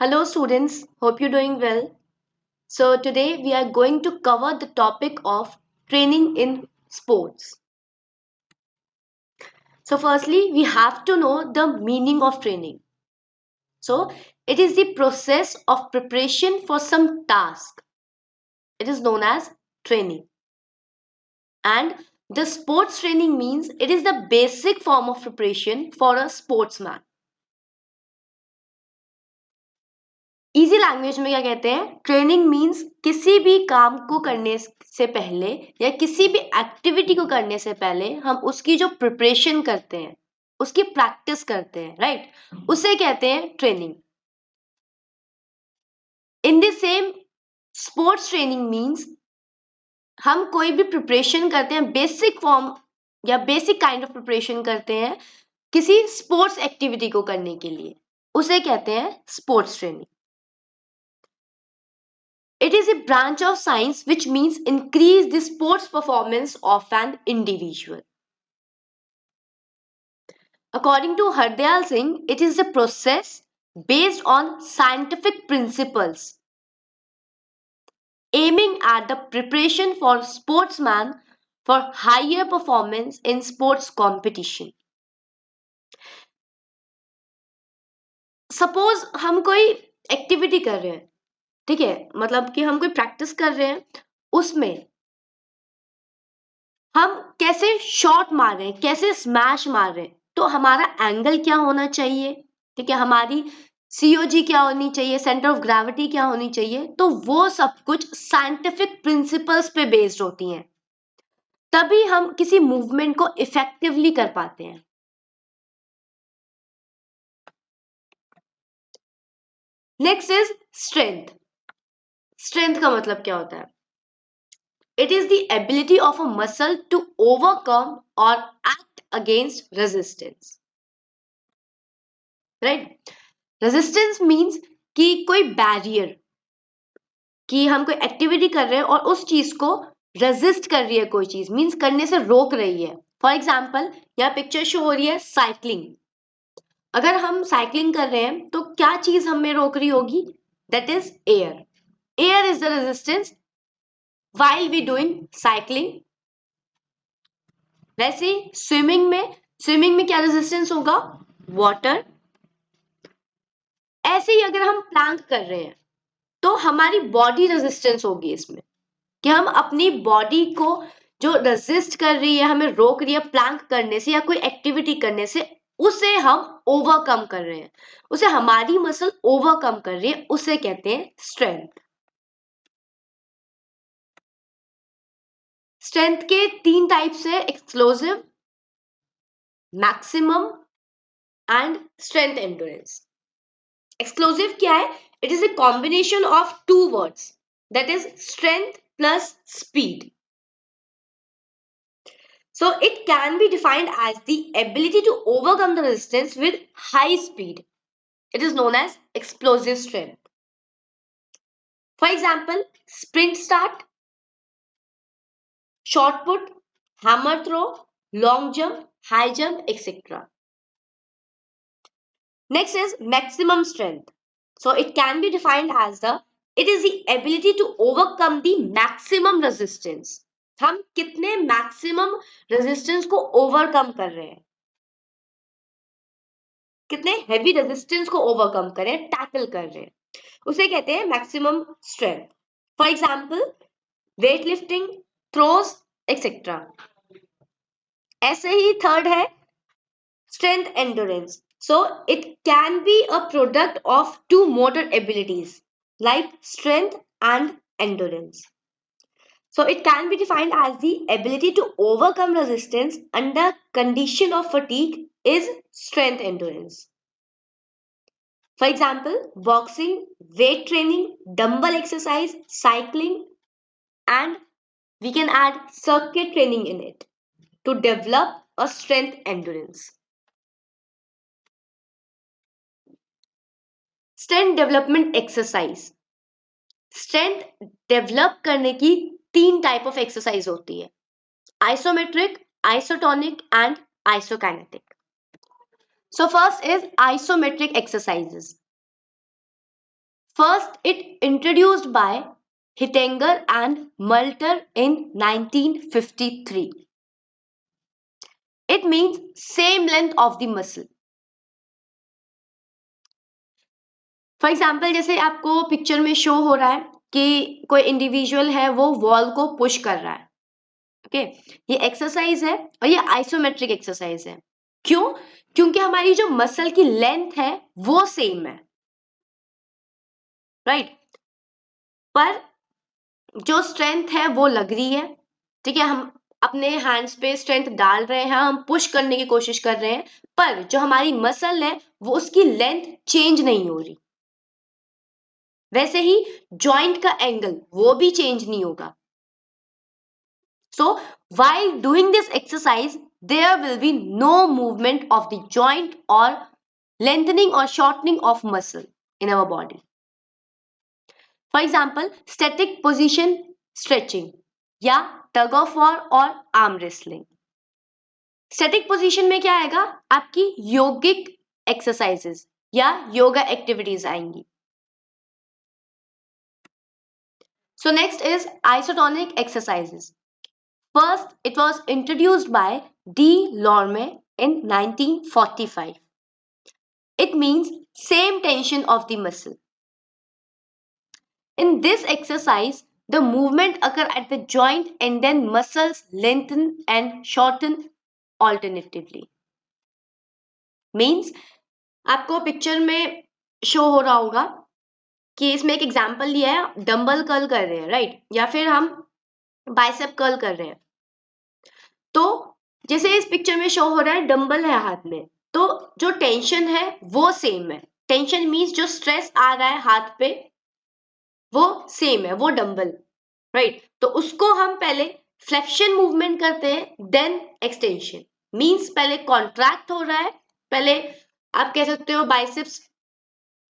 Hello students, hope you're doing well. So today we are going to cover the topic of training in sports. So firstly, we have to know the meaning of training. So it is the process of preparation for some task. It is known as training. And the sports training means it is the basic form of preparation for a sportsman. Easy language में क्या कहते हैं training means किसी भी काम को करने से पहले या किसी भी एक्टिविटी को करने से पहले हम उसकी जो प्रिपरेशन करते हैं उसकी प्रैक्टिस करते हैं राइट उसे कहते हैं training in the same sports training means हम कोई भी प्रिपरेशन करते हैं बेसिक फॉर्म या बेसिक काइंड ऑफ प्रिपरेशन करते हैं किसी स्पोर्ट्स एक्टिविटी को करने के लिए उसे कहते हैं sports training. It is a branch of science which means increase the sports performance of an individual. According to Hardayal Singh, it is a process based on scientific principles aiming at the preparation for sportsmen for higher performance in sports competition. Suppose हम कोई activity कर रहे हैं ठीक है मतलब कि हम कोई प्रैक्टिस कर रहे हैं उसमें हम कैसे शॉट मार रहे हैं कैसे स्मैश मार रहे हैं तो हमारा एंगल क्या होना चाहिए ठीक है हमारी सीओजी क्या होनी चाहिए सेंटर ऑफ ग्रेविटी क्या होनी चाहिए तो वो सब कुछ साइंटिफिक प्रिंसिपल्स पे बेस्ड होती हैं तभी हम किसी मूवमेंट को इफेक्टिवली कर पाते हैं. Next is strength. स्ट्रेंथ का मतलब क्या होता है it is the ability of a muscle to overcome और act against resistance right. Resistance means कि कोई बैरियर कि हम कोई एक्टिविटी कर रहे हैं और उस चीज को रेजिस्ट कर रही है कोई चीज मीन्स करने से रोक रही है. फॉर एग्जाम्पल यहाँ पिक्चर शो हो रही है साइकिलिंग. अगर हम साइकिलिंग कर रहे हैं तो क्या चीज हमें रोक रही होगी that is air. Air is the resistance while we doing cycling. वैसे स्विमिंग में क्या रेजिस्टेंस होगा वाटर. ऐसे ही अगर हम प्लैंक कर रहे हैं तो हमारी बॉडी रेजिस्टेंस होगी इसमें कि हम अपनी बॉडी को जो रेजिस्ट कर रही है हमें रोक रही है प्लैंक करने से या कोई एक्टिविटी करने से उसे हम ओवरकम कर रहे हैं उसे हमारी मसल ओवरकम कर रही है उसे कहते हैं स्ट्रेंथ. स्ट्रेंथ के 3 टाइप्स है explosive maximum and strength endurance. Exclusive क्या है it is a combination of 2 words that is strength plus speed. So it can be defined as the ability to overcome the resistance with high speed. It is known as explosive strength. For example, sprint start, shot put, hammer throw, long jump, high jump, etc. Next is maximum strength. So it can be defined as it is the ability to overcome the maximum resistance. हम कितने maximum resistance को overcome कर रहे हैं कितने heavy resistance को overcome कर रहे हैं टैकल कर रहे हैं उसे कहते हैं maximum strength. For example weight lifting throws etcetera. ऐसे ही थर्ड है strength endurance. So it can be a product of 2 motor abilities like strength and endurance. So it can be defined as the ability to overcome resistance under condition of fatigue is strength endurance. For example, boxing, weight training, dumbbell exercise, cycling, and we can add circuit training in it to develop a strength endurance. Strength development exercise. Strength develop करने की 3 type of exercise होती है isometric isotonic and isokinetic. So first is isometric exercises. First, it introduced by Hittinger and Multer in 1953. It means same length of the muscle. For example जैसे आपको picture में show हो रहा है कि कोई इंडिविजुअल है वो वॉल को पुश कर रहा है. ओके, ये एक्सरसाइज है और ये आइसोमेट्रिक एक्सरसाइज है. क्यों? क्योंकि हमारी जो मसल की लेंथ है वो सेम है, राइट? पर जो स्ट्रेंथ है वो लग रही है. ठीक है, हम अपने हैंड्स पे स्ट्रेंथ डाल रहे हैं, हम पुश करने की कोशिश कर रहे हैं, पर जो हमारी मसल है वो उसकी लेंथ चेंज नहीं हो रही. वैसे ही जॉइंट का एंगल वो भी चेंज नहीं होगा. So while doing this exercise, there will be no movement of the joint or lengthening or shortening of muscle in our body. For example, static position stretching या tug of war और arm wrestling. Static position में क्या आएगा? आपकी योगिक exercises या yoga activities आएंगी. So next is isotonic exercises. First, it was introduced by D. Lorme in 1945. It means same tension of the muscle. In this exercise, the movement occur at the joint and then muscles lengthen and shorten alternatively. Means आपको picture में show हो रहा होगा कि इसमें एक example लिया है, डंबल कर्ल कर रहे हैं, राइट? या फिर हम बाइसेप कर्ल कर रहे हैं. तो जैसे इस पिक्चर में शो हो रहा है डंबल है हाथ में, तो जो टेंशन है वो सेम है. टेंशन मीन्स जो स्ट्रेस आ रहा है हाथ पे वो सेम है, वो डंबल, राइट? तो उसको हम पहले फ्लेक्शन मूवमेंट करते हैं, देन एक्सटेंशन. मीन्स पहले कॉन्ट्रैक्ट हो रहा है, पहले आप कह सकते हो बाइसेप्स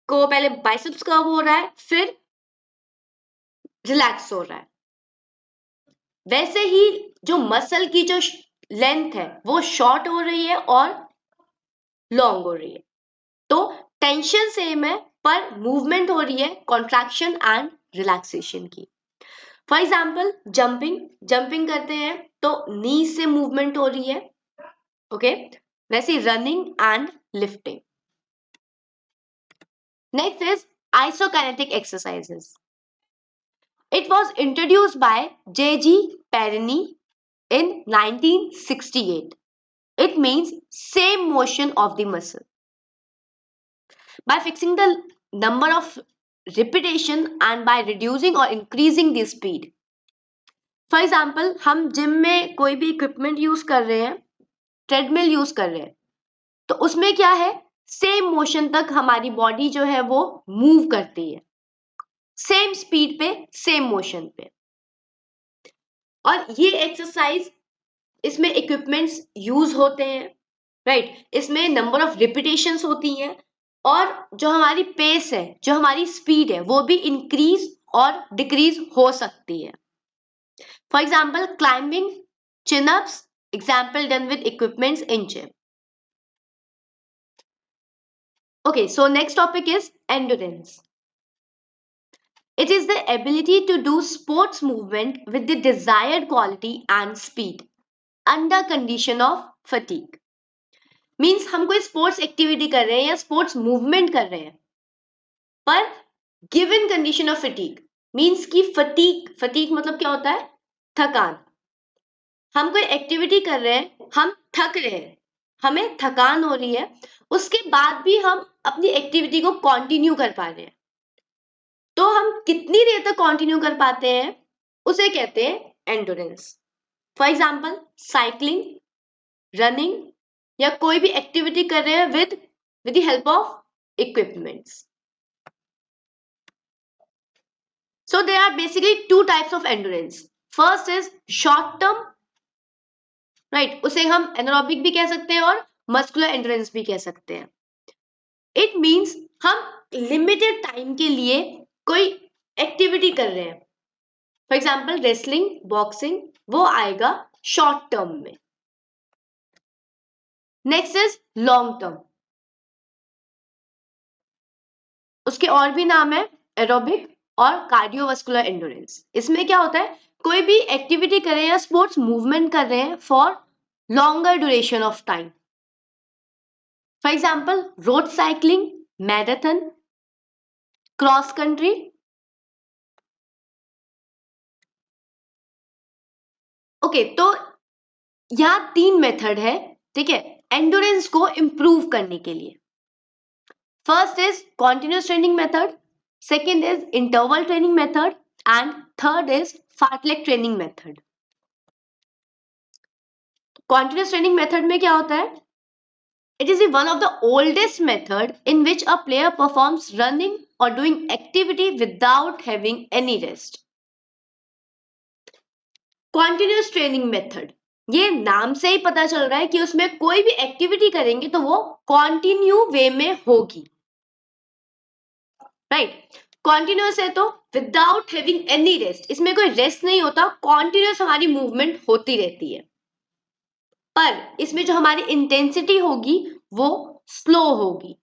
को पहले बाइसेप्स कर्व हो रहा है, फिर रिलैक्स हो रहा है. वैसे ही जो मसल की जो लेंथ है वो शॉर्ट हो रही है और लॉन्ग हो रही है. तो टेंशन सेम है पर मूवमेंट हो रही है कॉन्ट्रैक्शन एंड रिलैक्सेशन की. फॉर एग्जाम्पल जंपिंग, जंपिंग करते हैं तो नी से मूवमेंट हो रही है. ओके, वैसे running and lifting. Next is isokinetic exercises. It was introduced by J.G. Perrine in 1968. It means same motion of the muscle. By fixing the number of repetition and by reducing or increasing the speed. For example, हम gym में कोई भी equipment use कर रहे हैं, treadmill use कर रहे हैं, तो उसमें क्या है, सेम मोशन तक हमारी बॉडी जो है वो मूव करती है, सेम स्पीड पे, सेम मोशन पे. और ये एक्सरसाइज, इसमें इक्विपमेंट्स यूज होते हैं, राइट? इसमें नंबर ऑफ रिपीटेशंस होती हैं और जो हमारी पेस है, जो हमारी स्पीड है वो भी इंक्रीज और डिक्रीज हो सकती है. For example climbing, chin-ups, example done with equipments in gym. Okay, so next topic is endurance. It is the ability to do sports movement with the desired quality and speed under condition of fatigue. Means हम कोई sports activity कर रहे हैं या sports movement कर रहे हैं पर given condition of fatigue. Means की फटीग, फटीग मतलब क्या होता है? थकान. हम कोई एक्टिविटी कर रहे हैं, हम थक रहे हैं, हमें थकान हो रही है, उसके बाद भी हम अपनी एक्टिविटी को कंटिन्यू कर पा रहे हैं. तो हम कितनी देर तक कंटिन्यू कर पाते हैं उसे कहते हैं endurance. For example cycling, running या कोई भी एक्टिविटी कर रहे हैं with the help of equipments. So there are basically two types of endurance. First is short term, right? उसे हम एनारोबिक भी कह सकते हैं और मस्कुलर एंडोरेंस भी कह सकते हैं. It means हम लिमिटेड टाइम के लिए कोई एक्टिविटी कर रहे हैं. फॉर एग्जाम्पल रेसलिंग, बॉक्सिंग, वो आएगा शॉर्ट टर्म में. Next is long term. उसके और भी नाम है, एरोबिक और कार्डियोवास्कुलर एंडोरेंस। इसमें क्या होता है, कोई भी एक्टिविटी कर रहे हैं या स्पोर्ट्स मूवमेंट कर रहे हैं for longer duration of time. For example road cycling, marathon, cross country. Okay, तो यहाँ 3 मेथड है, ठीक है, एंडोरेंस को इंप्रूव करने के लिए। First is continuous training method, second is interval training method, and third is fartlek training method. Continuous training method में क्या होता है, it is one of the oldest method in which a player performs running or doing activity without having any rest. Continuous training method, ये नाम से ही पता चल रहा है कि उसमें कोई भी एक्टिविटी करेंगे तो वो कॉन्टिन्यू वे में होगी, राइट। कॉन्टिन्यूस है तो विदाउट हैविंग एनी रेस्ट, इसमें कोई रेस्ट नहीं होता, कॉन्टिन्यूस हमारी मूवमेंट होती रहती है, पर इसमें जो हमारी इंटेंसिटी होगी वो स्लो होगी।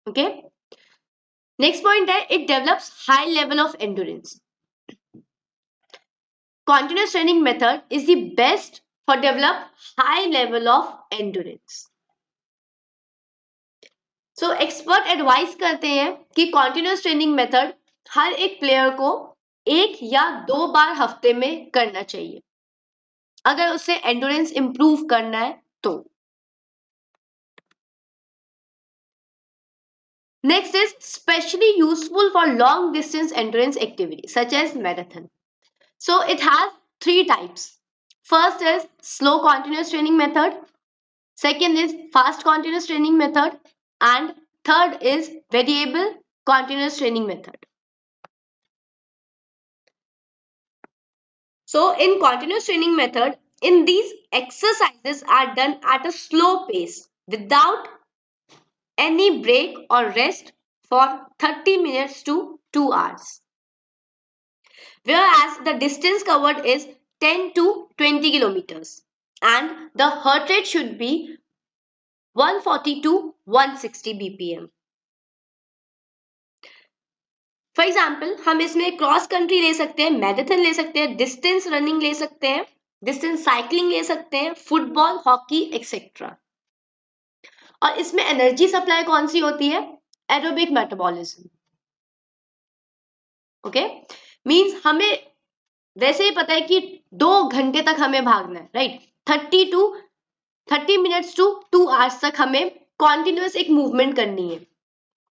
ओके, नेक्स्ट पॉइंट है it develops high level of endurance. continuous training method is the best for develop high level of endurance. So expert advice करते हैं कि कॉन्टिन्यूस ट्रेनिंग मेथड हर एक प्लेयर को 1 या 2 बार हफ्ते में करना चाहिए अगर उसे एंडोरेंस इंप्रूव करना है तो। Next is specially useful for long distance endurance activity such as marathon. So it has 3 types. First is slow continuous training method, second is fast continuous training method, and third is variable continuous training method. So in continuous training method, in these exercises are done at a slow pace without any break or rest for 30 minutes to 2 hours, whereas the distance covered is 10 to 20 kilometers and the heart rate should be 140 to 160 bpm. For example हम इसमें cross country ले सकते हैं, marathon ले सकते हैं, distance running ले सकते हैं, डिस्टेंस साइकिलिंग ले सकते हैं, फुटबॉल, हॉकी एक्सेट्रा। और इसमें एनर्जी सप्लाई कौन सी होती है, एरोबिक मेटाबॉलिज्म। ओके, मींस हमें वैसे ही पता है कि 2 घंटे तक हमें भागना है, राइट। 30 मिनट्स टू 2 आवर्स तक हमें कॉन्टिन्यूस एक मूवमेंट करनी है,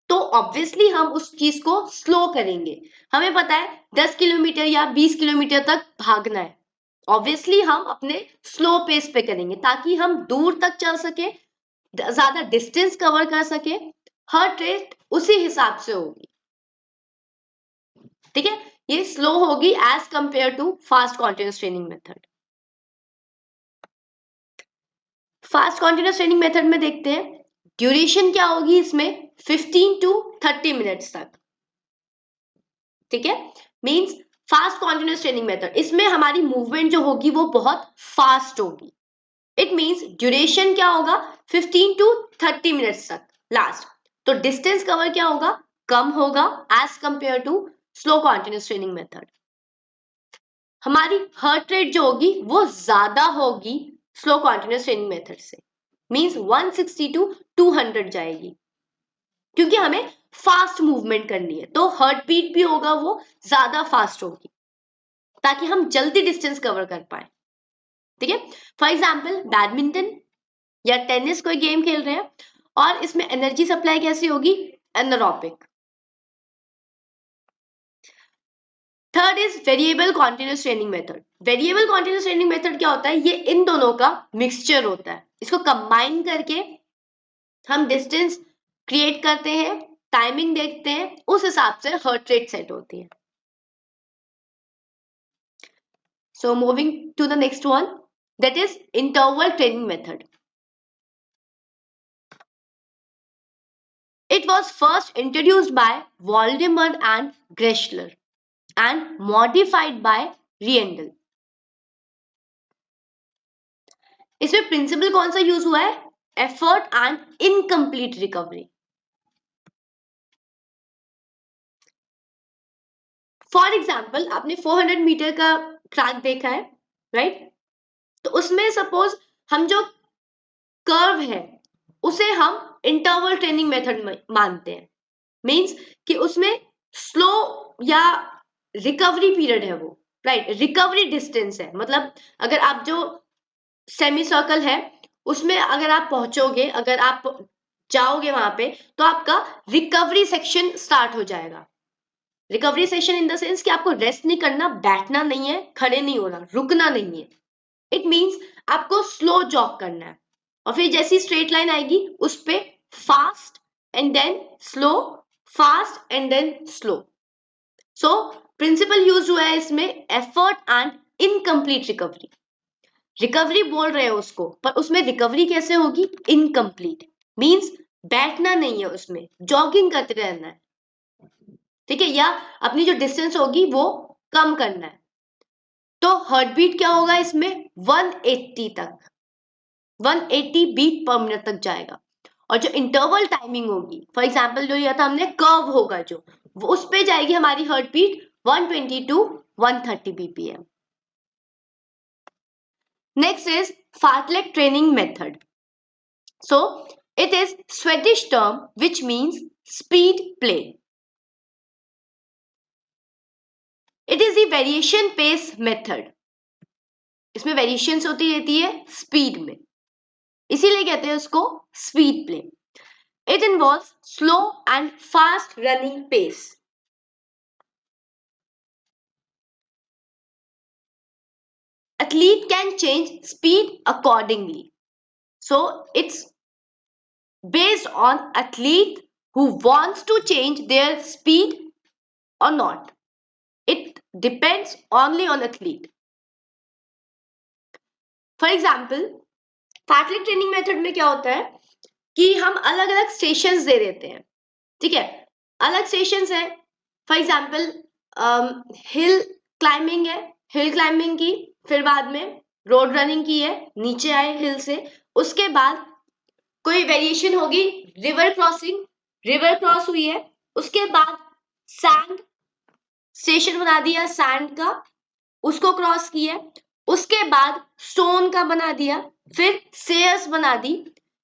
तो ऑब्वियसली हम उस चीज को स्लो करेंगे। हमें पता है 10 किलोमीटर या 20 किलोमीटर तक भागना है, ऑब्वियसली हम अपने स्लो पेस पे करेंगे ताकि हम दूर तक चल सके, ज्यादा डिस्टेंस कवर कर सके, हार्ट रेट उसी हिसाब से होगी, ठीक है। ये स्लो होगी as compare to fast continuous training method. Fast continuous training method में देखते हैं ड्यूरेशन क्या होगी इसमें, 15 टू 30 मिनट्स तक, ठीक है। Means fast continuous training method, इसमें हमारी मूवमेंट जो होगी वो बहुत फास्ट होगी। इट मींस ड्यूरेशन क्या होगा, 15 टू 30 मिनट्स तक लास्ट। तो डिस्टेंस कवर क्या होगा, कम होगा as compare to slow continuous training method. हमारी हार्ट रेट जो होगी वो ज्यादा होगी स्लो कॉन्टिन्यूस ट्रेनिंग मेथड से, मींस 160 टू 200 जाएगी, क्योंकि हमें फास्ट मूवमेंट करनी है, तो हार्ट बीट भी होगा वो ज्यादा फास्ट होगी ताकि हम जल्दी डिस्टेंस कवर कर पाए, ठीक है। फॉर एग्जाम्पल बैडमिंटन या टेनिस कोई गेम खेल रहे हैं और इसमें एनर्जी सप्लाई कैसी होगी, anaerobic. Third is variable continuous training method. Variable continuous training method क्या होता है, ये इन दोनों का मिक्सचर होता है, इसको कंबाइन करके हम डिस्टेंस क्रिएट करते हैं, टाइमिंग देखते हैं, उस हिसाब से हार्ट रेट सेट होती है। So moving to the next one, that is interval training method. It was first introduced by Waldemar and Greshler and modified by Riendel. इसमें प्रिंसिपल कौन सा यूज हुआ है, effort and incomplete recovery. For example आपने 400 metre का track देखा है, right? तो उसमें सपोज हम जो कर्व है उसे हम इंटरवल ट्रेनिंग मेथड में मानते हैं। मींस कि उसमें स्लो या रिकवरी पीरियड है वो, राइट? रिकवरी डिस्टेंस है, मतलब अगर आप जो सेमी सर्कल है उसमें अगर आप पहुंचोगे, अगर आप जाओगे वहां पे, तो आपका रिकवरी सेक्शन स्टार्ट हो जाएगा। Recovery session in the sense कि आपको रेस्ट नहीं करना, बैठना नहीं है, खड़े नहीं होना, रुकना नहीं है। इट मींस आपको स्लो जॉग करना है, और फिर जैसी स्ट्रेट लाइन आएगी उस पे fast and then slow, fast and then slow. So principle use हुआ है इसमें effort and incomplete recovery. Recovery बोल रहे हो उसको, पर उसमें रिकवरी कैसे होगी? इनकम्प्लीट मींस बैठना नहीं है, उसमें जॉगिंग करते रहना है, ठीक है? या अपनी जो डिस्टेंस होगी वो कम करना है। तो हार्ट बीट क्या होगा इसमें? 180 तक, 180 बीट पर मिनट तक जाएगा। और जो इंटरवल टाइमिंग होगी, फॉर एग्जांपल जो लिया था हमने कर्व होगा जो, वो उस पे जाएगी हमारी heart beat 120 to 130 BPM. Next is fartlek training method. So it is Swedish term which means speed play. It is the variation pace method. इसमें वेरिएशंस होती रहती है स्पीड में, इसीलिए कहते हैं उसको speed play. It involves slow and fast running pace. Athlete can change speed accordingly. So it's based on athlete who wants to change their speed or not. It depends only on athlete. For example fartlek training method में क्या होता है कि हम अलग अलग stations दे देते हैं, ठीक है? अलग स्टेशंस है, फॉर एग्जाम्पल हिल क्लाइंबिंग है, हिल क्लाइंबिंग की, फिर बाद में रोड रनिंग की है, नीचे आए हिल से, उसके बाद कोई वेरिएशन होगी, रिवर क्रॉसिंग, रिवर क्रॉस हुई है, उसके बाद सैंड स्टेशन बना दिया सैंड का, उसको क्रॉस किया, उसके बाद स्टोन का बना दिया, फिर सेयर्स बना दी।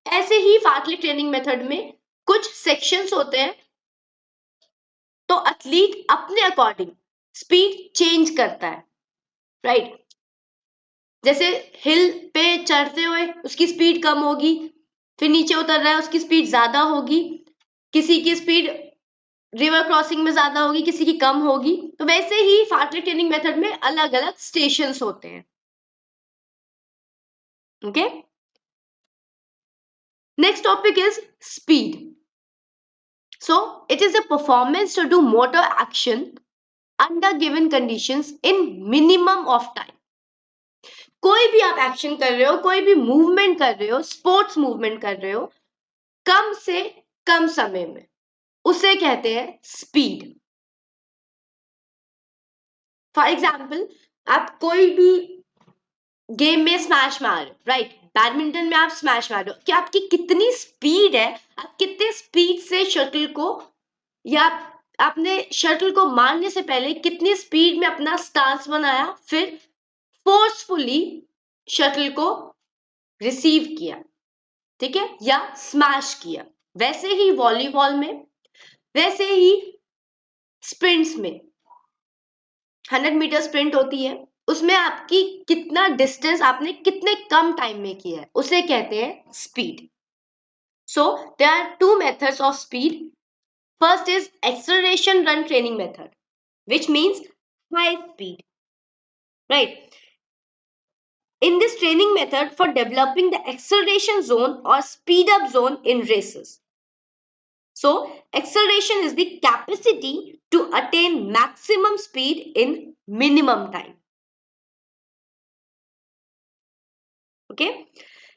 ऐसे ही फार्टलेट ट्रेनिंग मेथड में कुछ सेक्शंस होते हैं, तो एथलीट अपने अकॉर्डिंग स्पीड चेंज करता है, राइट? जैसे हिल पे चढ़ते हुए उसकी स्पीड कम होगी, फिर नीचे उतर रहा है उसकी स्पीड ज्यादा होगी, किसी की स्पीड रिवर क्रॉसिंग में ज्यादा होगी, किसी की कम होगी। तो वैसे ही फार्टलेट ट्रेनिंग मेथड में अलग अलग स्टेशंस होते हैं, okay? Next topic is speed. So it is a performance to do motor action under given conditions in minimum of time. कोई भी आप एक्शन कर रहे हो, कोई भी मूवमेंट कर रहे हो, स्पोर्ट्स मूवमेंट कर रहे हो, कम से कम समय में, उसे कहते हैं स्पीड. फॉर एग्जाम्पल आप कोई भी गेम में स्मैश मार रहे हो, राइट? बैडमिंटन में आप स्मैश मार रहे हो, कि आपकी कितनी स्पीड है, आप कितने स्पीड से शटल को, या आपने शटल को मारने से पहले कितनी स्पीड में अपना स्टांस बनाया, फिर फोर्सफुली शटल को रिसीव किया, ठीक है, या स्मैश किया. वैसे ही वॉलीबॉल में, वैसे ही स्प्रिंट्स में, 100 मीटर स्प्रिंट होती है, उसमें आपकी कितना डिस्टेंस आपने कितने कम टाइम में किया है, उसे कहते हैं speed. So there are two methods of speed. First is acceleration run training method, which means high speed, right? In this training method for developing the acceleration zone or speed up zone in races. So, acceleration is the capacity to attain maximum speed in minimum time. Okay?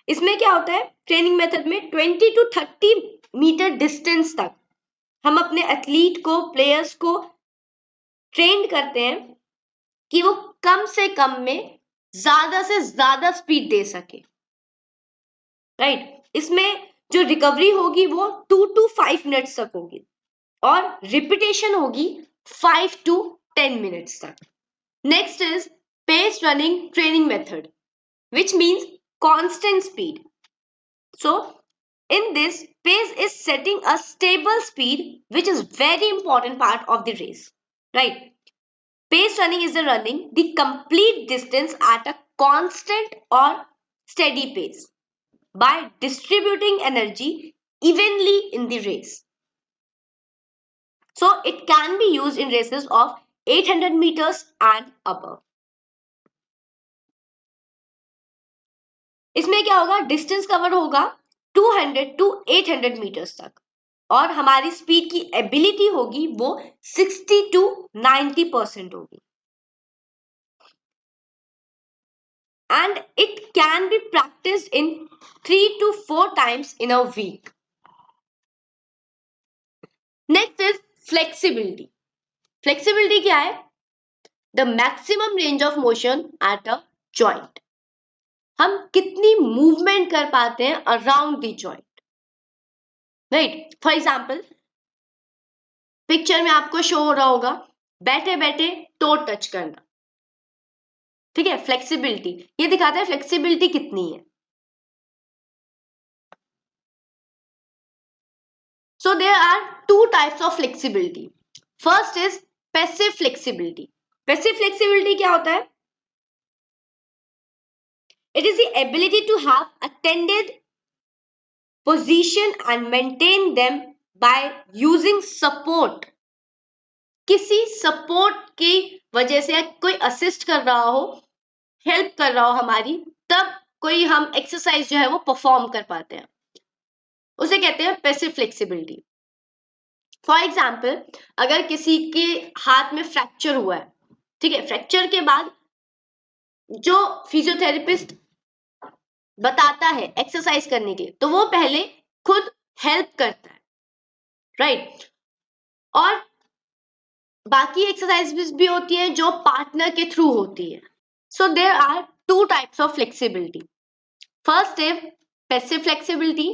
इसमें क्या होता है training method में 20 to 30 metre distance तक हम अपने athlete को, players को ट्रेन करते हैं कि वो कम से कम में ज्यादा से ज्यादा स्पीड दे सके, राइट? इसमें जो रिकवरी होगी वो 2 to 5 मिनट्स तक होगी, और रिपीटेशन होगी 5 to 10 minutes तक. Next is pace running training method, which means constant speed. So in this, pace is setting a stable speed, which is very important part of the race, right? Pace running is the running the complete distance at a constant or steady pace by distributing energy evenly in the race. So it can be used in races of 800 meters and above. इसमें क्या होगा, distance cover होगा 200 to 800 metres तक और हमारी speed की ability होगी वो 60 टू 90% होगी. And it can be practiced in 3 to 4 times in a week. Next is flexibility. Flexibility क्या है? The maximum range of motion at a joint. हम कितनी मूवमेंट कर पाते हैं around the joint, right? For example picture में आपको show हो रहा होगा बैठे बैठे टो टच करना, ठीक है? फ्लेक्सिबिलिटी ये दिखाता है फ्लेक्सिबिलिटी कितनी है. So there are two types of flexibility. First is passive flexibility. Passive flexibility क्या होता है? It is the ability to have attended position and maintain them by using support. किसी सपोर्ट की वजह से कोई असिस्ट कर रहा हो, हेल्प कर रहा हो हमारी, तब कोई हम एक्सरसाइज जो है वो परफॉर्म कर पाते हैं, उसे कहते हैं पैसिव फ्लेक्सिबिलिटी. फॉर एग्जाम्पल अगर किसी के हाथ में फ्रैक्चर हुआ है, ठीक है, फ्रैक्चर के बाद जो फिजियोथेरेपिस्ट बताता है एक्सरसाइज करने के लिए, तो वो पहले खुद हेल्प करता है, राइट? और बाकी एक्सरसाइज भी होती है जो पार्टनर के थ्रू होती है. So there are two types of flexibility. First is passive flexibility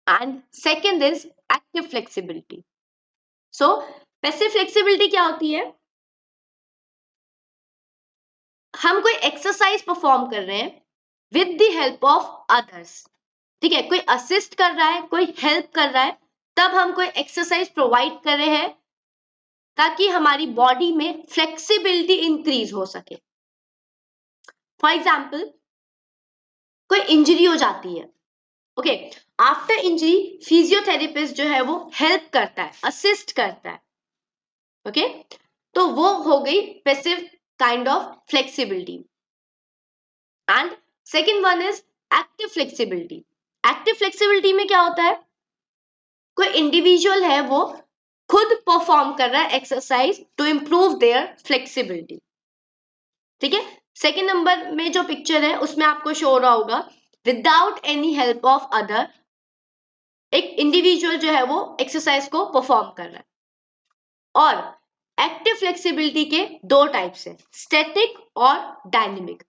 and second is active flexibility. So passive flexibility क्या होती है? हम कोई एक्सरसाइज परफॉर्म कर रहे हैं with the help of others, ठीक है, कोई असिस्ट कर रहा है, कोई हेल्प कर रहा है, तब हम कोई एक्सरसाइज प्रोवाइड कर रहे हैं ताकि हमारी बॉडी में फ्लेक्सिबिलिटी इंक्रीज हो सके. फॉर एग्जाम्पल कोई इंजरी हो जाती है, ओके, आफ्टर इंजरी फिजियोथेरेपिस्ट जो है वो हेल्प करता है, असिस्ट करता है, ओके, तो वो हो गई passive kind of flexibility. And second one is active flexibility. Active flexibility में क्या होता है? कोई इंडिविजुअल है वो खुद परफॉर्म कर रहा है exercise to improve their flexibility, ठीक है? सेकेंड नंबर में जो पिक्चर है उसमें आपको शो हो रहा होगा without any help of other एक इंडिविजुअल जो है वो एक्सरसाइज को परफॉर्म कर रहा है. और एक्टिव फ्लेक्सिबिलिटी के दो टाइप्स हैं, स्टैटिक और डायनेमिक.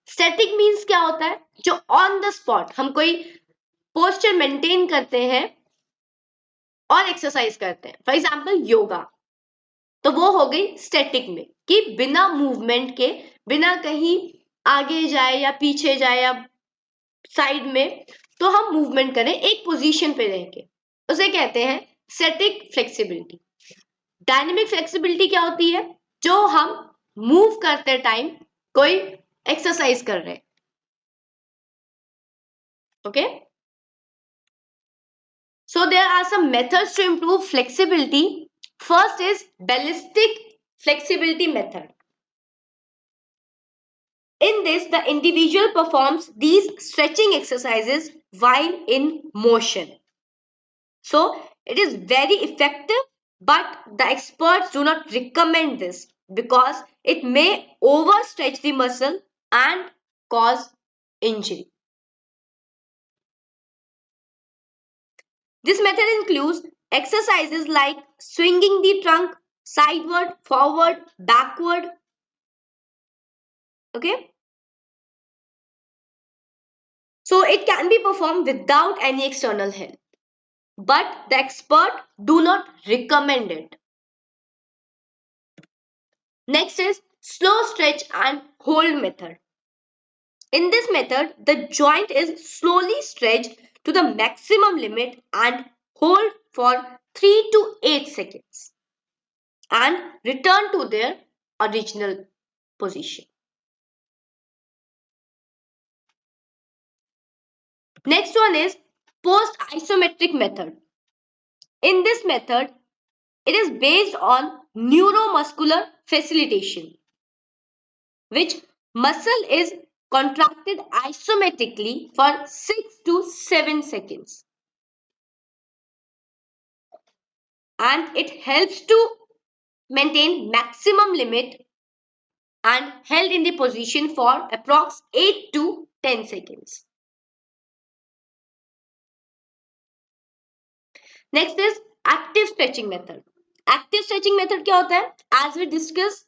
स्टैटिक मींस क्या होता है? जो ऑन द स्पॉट हम कोई पोस्चर मेंटेन करते हैं और एक्सरसाइज करते हैं, फॉर एग्जाम्पल योगा, तो वो हो गई स्टैटिक में कि बिना मूवमेंट के, बिना कहीं आगे जाए या पीछे जाए या साइड में, तो हम मूवमेंट करें एक पोजीशन पे रह के, उसे कहते हैं स्टैटिक फ्लेक्सिबिलिटी. डायनेमिक फ्लेक्सिबिलिटी क्या होती है? जो हम मूव करते टाइम कोई एक्सरसाइज कर रहे हैं, okay. So there are some methods to improve flexibility. First is ballistic flexibility method. In this, the individual performs these stretching exercises while in motion. So it is very effective, but the experts do not recommend this because it may overstretch the muscle and cause injury. This method includes exercises like swinging the trunk sideward, forward, backward. Okay. So it can be performed without any external help, but the expert do not recommend it. Next is slow stretch and hold method. In this method, the joint is slowly stretched to the maximum limit and hold for 3 to 8 seconds and return to their original position. Next one is post isometric method. In this method, it is based on neuromuscular facilitation, which muscle is contracted isometrically for 6 to 7 seconds, and it helps to maintain maximum limit and held in the position for approx 8 to 10 seconds. Next is active stretching method. Active stretching method क्या होता है? As we discussed,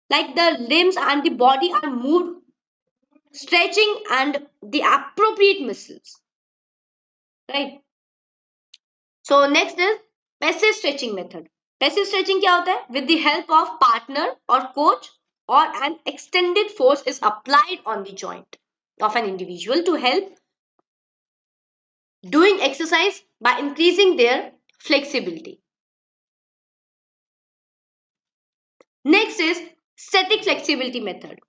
like the limbs and the body are moved, stretching and the appropriate muscles, right? So next is passive stretching method. Passive stretching क्या होता है? With the help of partner or coach or an extended force is applied on the joint of an individual to help doing exercise by increasing their flexibility. Next is static flexibility method.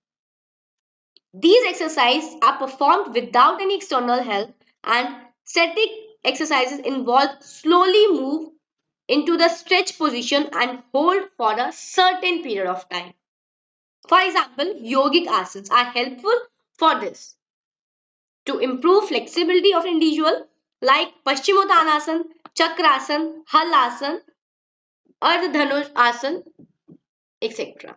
These exercises are performed without any external help, and static exercises involve slowly move into the stretch position and hold for a certain period of time. For example, yogic asanas are helpful for this to improve flexibility of individual like Paschimottanasana, Chakrasana, Halasan, Ardha Dhanush Asana, etc.